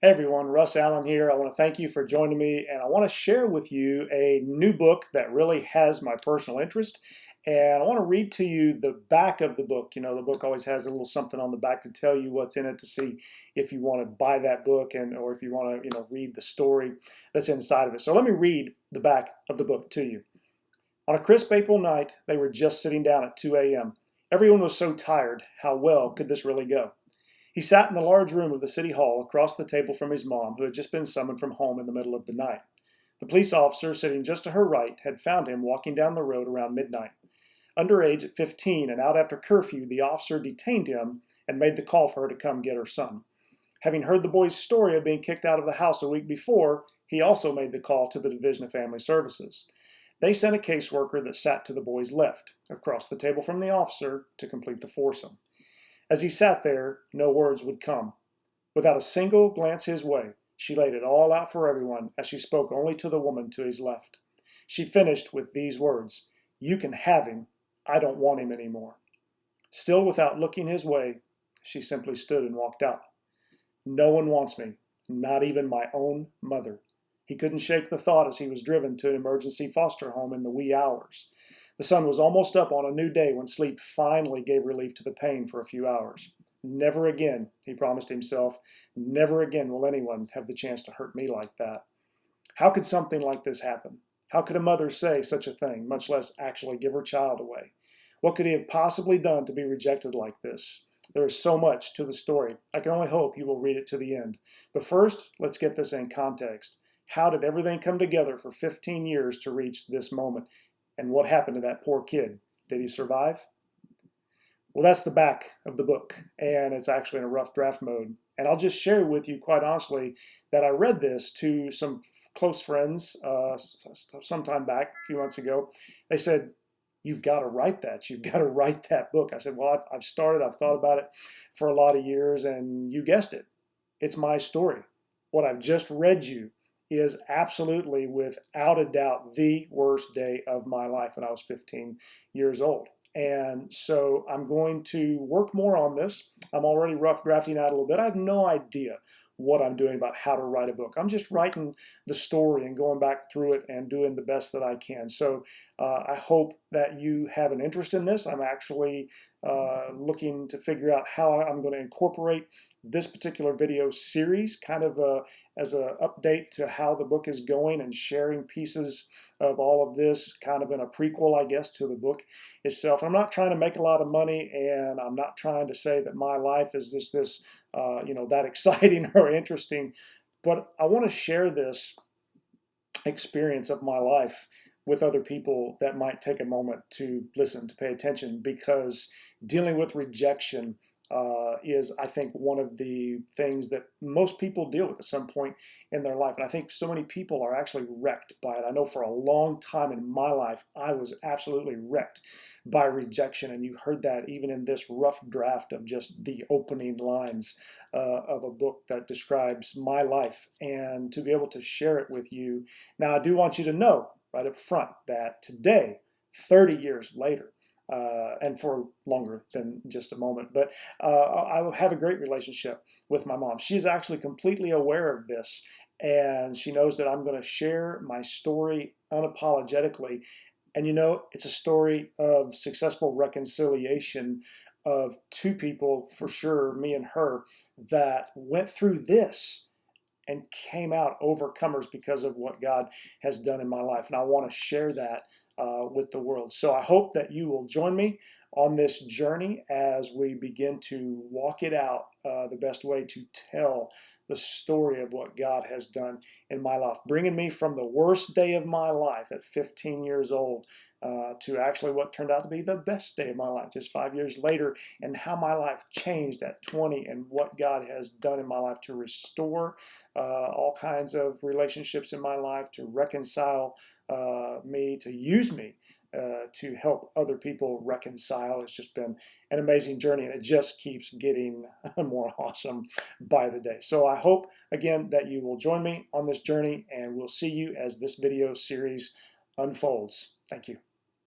Hey everyone, Russ Allen here. I want to thank you for joining me, and I want to share with you a new book that really has my personal interest. And I want to read to you the back of the book. You know, the book always has a little something on the back to tell you what's in it, to see if you want to buy that book and or if you want to, read the story that's inside of it. So let me read the back of the book to you. On a crisp April night, they were just sitting down at 2 a.m. Everyone was so tired. How well could this really go? He sat in the large room of the city hall across the table from his mom, who had just been summoned from home in the middle of the night. The police officer sitting just to her right had found him walking down the road around midnight. Underage at 15 and out after curfew, the officer detained him and made the call for her to come get her son. Having heard the boy's story of being kicked out of the house a week before, he also made the call to the Division of Family Services. They sent a caseworker that sat to the boy's left, across the table from the officer, to complete the foursome. As he sat there, no words would come. Without a single glance his way, she laid it all out for everyone as she spoke only to the woman to his left. She finished with these words, "You can have him. I don't want him anymore." Still without looking his way, she simply stood and walked out. "No one wants me, not even my own mother." He couldn't shake the thought as he was driven to an emergency foster home in the wee hours. The sun was almost up on a new day when sleep finally gave relief to the pain for a few hours. Never again, he promised himself, never again will anyone have the chance to hurt me like that. How could something like this happen? How could a mother say such a thing, much less actually give her child away? What could he have possibly done to be rejected like this? There is so much to the story. I can only hope you will read it to the end. But first, let's get this in context. How did everything come together for 15 years to reach this moment? And what happened to that poor kid? Did he survive? Well, that's the back of the book, and it's actually in a rough draft mode. And I'll just share with you, quite honestly, that I read this to some close friends some time back, a few months ago. They said, "You've got to write that. You've got to write that book." I said, "Well, I've started. I've thought about it for a lot of years, and you guessed it. It's my story. What I've just read you is absolutely, without a doubt, the worst day of my life when I was 15 years old. And so I'm going to work more on this. I'm already rough drafting out a little bit. I have no idea what I'm doing about how to write a book. I'm just writing the story and going back through it and doing the best that I can. So I hope that you have an interest in this. I'm actually looking to figure out how I'm going to incorporate this particular video series kind of as an update to how the book is going, and sharing pieces of all of this kind of in a prequel, I guess, to the book itself. I'm not trying to make a lot of money, and I'm not trying to say that my life is that exciting or interesting, but I want to share this experience of my life with other people that might take a moment to listen, to pay attention, because dealing with rejection is, I think, one of the things that most people deal with at some point in their life. And I think so many people are actually wrecked by it. I know for a long time in my life, I was absolutely wrecked by rejection. And you heard that even in this rough draft of just the opening lines of a book that describes my life. And to be able to share it with you. Now, I do want you to know right up front that today, 30 years later, and for longer than just a moment. But I have a great relationship with my mom. She's actually completely aware of this, and she knows that I'm going to share my story unapologetically. And it's a story of successful reconciliation of two people, for sure, me and her, that went through this and came out overcomers because of what God has done in my life. And I want to share that with the world. So I hope that you will join me on this journey as we begin to walk it out the best way to tell the story of what God has done in my life, bringing me from the worst day of my life at 15 years old to actually what turned out to be the best day of my life just 5 years later, and how my life changed at 20 and what God has done in my life to restore all kinds of relationships in my life, to reconcile me, to use me to help other people reconcile. It's just been an amazing journey, and it just keeps getting more awesome by the day. So I hope, again, that you will join me on this journey, and we'll see you as this video series unfolds. Thank you.